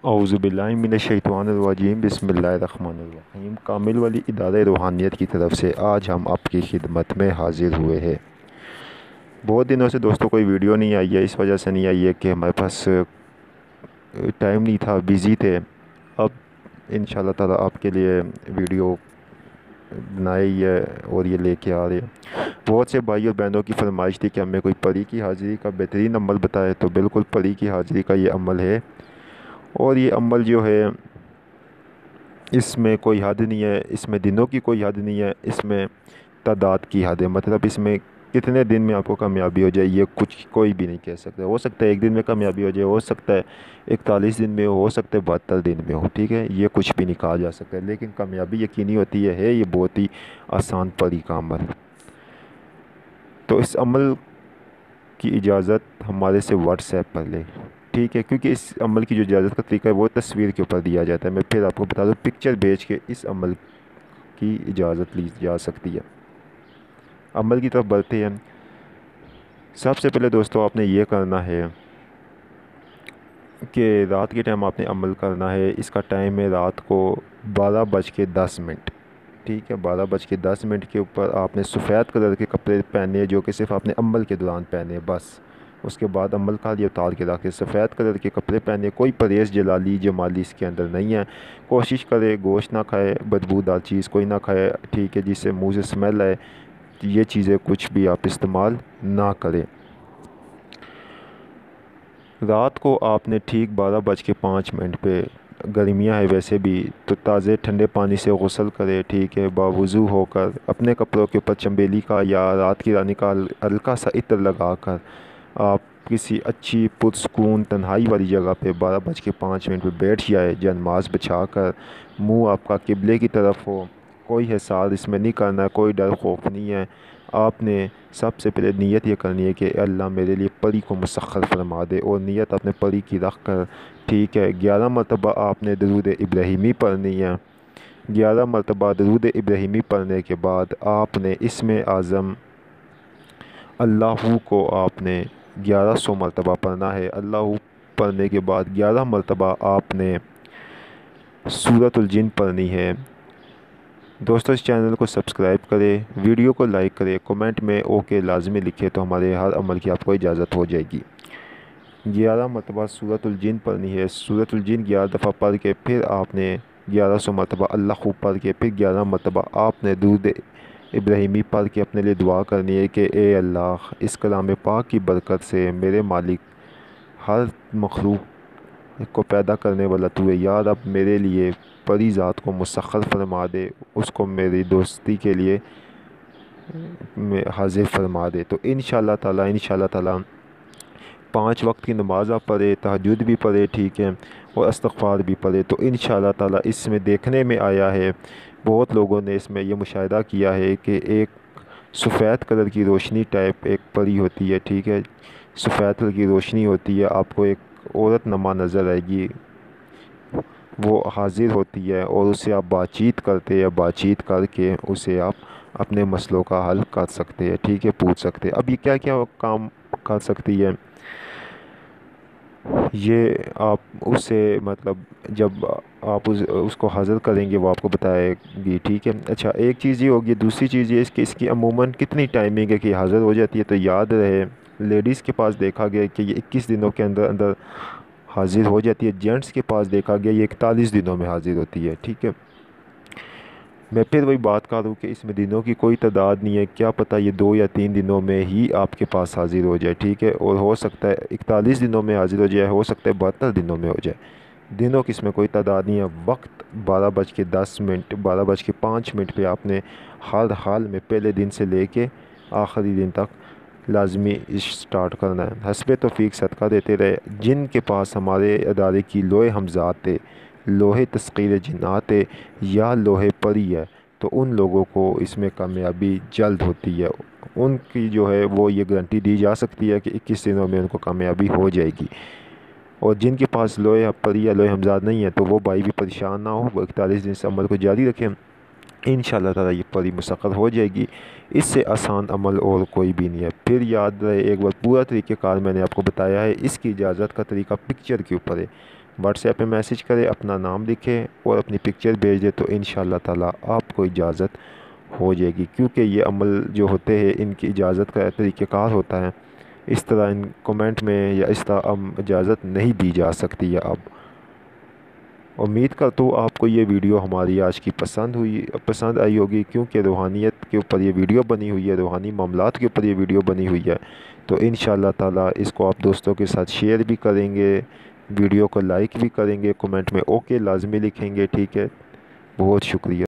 औज़ुबिल्लाहिमिनश्शैतानिर्रजीम बिस्मिल्लाहिर्रहमानिर्रहीम। कामिल वली इदारे रूहानियत की तरफ से आज हम आपकी खिदमत में हाज़िर हुए हैं। बहुत दिनों से दोस्तों कोई वीडियो नहीं आई है। इस वजह से नहीं आई है कि हमारे पास टाइम नहीं था, बिज़ी थे। अब इंशाल्लाह ताला आपके लिए वीडियो बनाई है और ये लेके आ रहे हैं। बहुत से भाई और बहनों की फरमाइश थी कि हमें कोई परी की हाज़िरी का बेहतरीन अमल बताए, तो बिल्कुल परी की हाज़िरी का ये अमल है। और ये अमल जो है, इसमें कोई हद नहीं है, इसमें दिनों की कोई हद नहीं है, इसमें तादाद की हद है। मतलब इसमें कितने दिन में आपको कामयाबी हो जाए ये कुछ कोई भी नहीं कह सकता। हो सकता है एक दिन में कामयाबी हो जाए, हो सकता है 41 दिन में हो सकता है 72 दिन में हो, ठीक है, ये कुछ भी नहीं कहा जा सकता। लेकिन कामयाबी यकीनी होती है ये बहुत ही आसान परी का अमल। तो इस अमल की इजाज़त हमारे से व्हाट्सएप पर ले, ठीक है, क्योंकि इस अमल की जो इजाज़त का तरीका है वो तस्वीर के ऊपर दिया जाता है। मैं फिर आपको बता दूँ, पिक्चर भेज के इस अमल की इजाज़त ली जा सकती है। अमल की तरफ बढ़ते हैं। सबसे पहले दोस्तों आपने ये करना है कि रात के टाइम आपने अमल करना है। इसका टाइम है रात को 12:10, ठीक है। 12:10 के ऊपर आपने सफ़ेद कलर के कपड़े पहने हैं, जो कि सिर्फ आपने अमल के दौरान पहने, बस। उसके बाद अमल का लिए उतार के रखे। सफ़ेद कलर के कपड़े पहने, कोई परहेज़ जलाली जमाली इसके अंदर नहीं है। कोशिश करे गोश्त ना खाए, बदबूदार चीज़ कोई ना खाए, ठीक है, जिससे मुंह से स्मेल आए, ये चीज़ें कुछ भी आप इस्तेमाल ना करें। रात को आपने ठीक 12:05 पे, गर्मियाँ है वैसे भी, तो ताज़े ठंडे पानी से गुस्ल करे, ठीक है, बावुज़ू होकर अपने कपड़ों के ऊपर चंबेली का या रात की रानी का हल्का सा इत्र लगा कर आप किसी अच्छी पुरसकून तन्हाई वाली जगह पे 12:05 पे बैठ जाए, जनमाज़ बिछा कर। मुँह आपका किबले की तरफ हो, कोई हिसार इसमें नहीं करना है, कोई डर खौफ नहीं है। आपने सबसे पहले नीयत ये करनी है कि अल्लाह मेरे लिए परी को मुसख्खर फरमा दे, और नीयत अपने परी की रख कर, ठीक है, 11 मरतबा आपने दरूद इब्राहिमी पढ़नी है। 11 मरतबा दरूद इब्राहिमी पढ़ने के बाद आपने इसमें आज़म अल्लाहू को आपने 1100 मरतबा पढ़ना है। अल्लाहू पढ़ने के बाद 11 मरतबा आपने सूरतुल जिन पढ़नी है। दोस्तों इस चैनल को सब्सक्राइब करें, वीडियो को लाइक करें, कमेंट में ओके लाजमी लिखें, तो हमारे हर अमल की आपको इजाज़त हो जाएगी। 11 मरतबा सूरतुल जिन पढ़नी है। सूरतुल जिन 11 दफ़ा पढ़ के फिर आपने 1100 मरतबा अल्लाह पढ़ के फिर 11 मरतबा आपने दूध इब्राहिमी पढ़ के अपने लिए दुआ करनी है कि ए अल्लाह, इस कलाम पाक की बरकत से मेरे मालिक, हर मखलूक को पैदा करने वाला तू है, यार अब मेरे लिए परी ज़ात को मुसख्खर फरमा दे, उसको मेरी दोस्ती के लिए हाजिर फरमा दे। तो इंशाअल्लाह ताला 5 वक्त की नमाज़ आप पढ़े, तहज्जुद भी पढ़े, ठीक है, और इस्तिग़फ़ार भी पढ़े, तो इंशाअल्लाह ताला इसमें देखने में आया है, बहुत लोगों ने इसमें यह मुशाहिदा किया है कि एक सफ़ेद कलर की रोशनी टाइप एक परी होती है, ठीक है, सफ़ेद कलर की रोशनी होती है, आपको एक औरत नमा नज़र आएगी, वो हाजिर होती है और उससे आप बातचीत करते हैं। बातचीत करके उसे आप अपने मसलों का हल कर सकते हैं, ठीक है, पूछ सकते हैं। अब ये क्या क्या काम कर सकती है, ये आप उससे मतलब जब आप उसको हाज़िर करेंगे वो आपको बताएगी, ठीक है। अच्छा, एक चीज़ ये होगी। दूसरी चीज़ ये इसकी अमूमन कितनी टाइमिंग है कि हाज़िर हो जाती है, तो याद रहे लेडीज़ के पास देखा गया कि ये 21 दिनों के अंदर अंदर हाज़िर हो जाती है। जेंट्स के पास देखा गया ये 41 दिनों में हाज़िर होती है, ठीक है। मैं फिर वही बात कर रहा हूँ कि इसमें दिनों की कोई तादाद नहीं है, क्या पता ये 2 या 3 दिनों में ही आपके पास हाज़िर हो जाए, ठीक है, और हो सकता है 41 दिनों में हाज़िर हो जाए, हो सकता है 72 दिनों में हो जाए। दिनों की इसमें कोई तादाद नहीं है। वक्त 12:10, 12:05 पे आपने हर हाल में पहले दिन से लेके आखिरी दिन तक लाजमी स्टार्ट करना है। हस्बे तौफीक सदका देते रहे। जिनके पास हमारे अदारे की लोहे हमज़ात है, लोहे तस्कीर जिन्नात है या लोहे परी है, तो उन लोगों को इसमें कामयाबी जल्द होती है। उनकी जो है वो ये गारंटी दी जा सकती है कि 21 दिनों में उनको कामयाबी हो जाएगी। और जिनके पास लोहे परी या लोहे हमज़ात नहीं है, तो वो भाई भी परेशान ना हो, वो 41 दिन से अमल को जारी रखें। इंशाअल्लाह ताला ये परी मुसख्खर हो जाएगी। इससे आसान अमल और कोई भी नहीं है। फिर याद रहे एक बार पूरा तरीक़ेकार मैंने आपको बताया है। इसकी इजाज़त का तरीका पिक्चर के ऊपर है। व्हाट्सएप पे मैसेज करें, अपना नाम लिखें और अपनी पिक्चर भेज दें, तो इंशाअल्लाह ताला आपको इजाज़त हो जाएगी। क्योंकि ये अमल जो होते हैं इनकी इजाज़त का तरीक़ाकार होता है, इस तरह इन कमेंट में या इस तरह इजाज़त नहीं दी जा सकती है। अब उम्मीद करता हूँ आपको ये वीडियो हमारी आज की पसंद आई होगी, क्योंकि रूहानियत के ऊपर ये वीडियो बनी हुई है, रूहानी मामलात के ऊपर ये वीडियो बनी हुई है। तो इंशाअल्लाह ताला इसको आप दोस्तों के साथ शेयर भी करेंगे, वीडियो को लाइक भी करेंगे, कमेंट में ओके लाजमी लिखेंगे। ठीक है, बहुत शुक्रिया।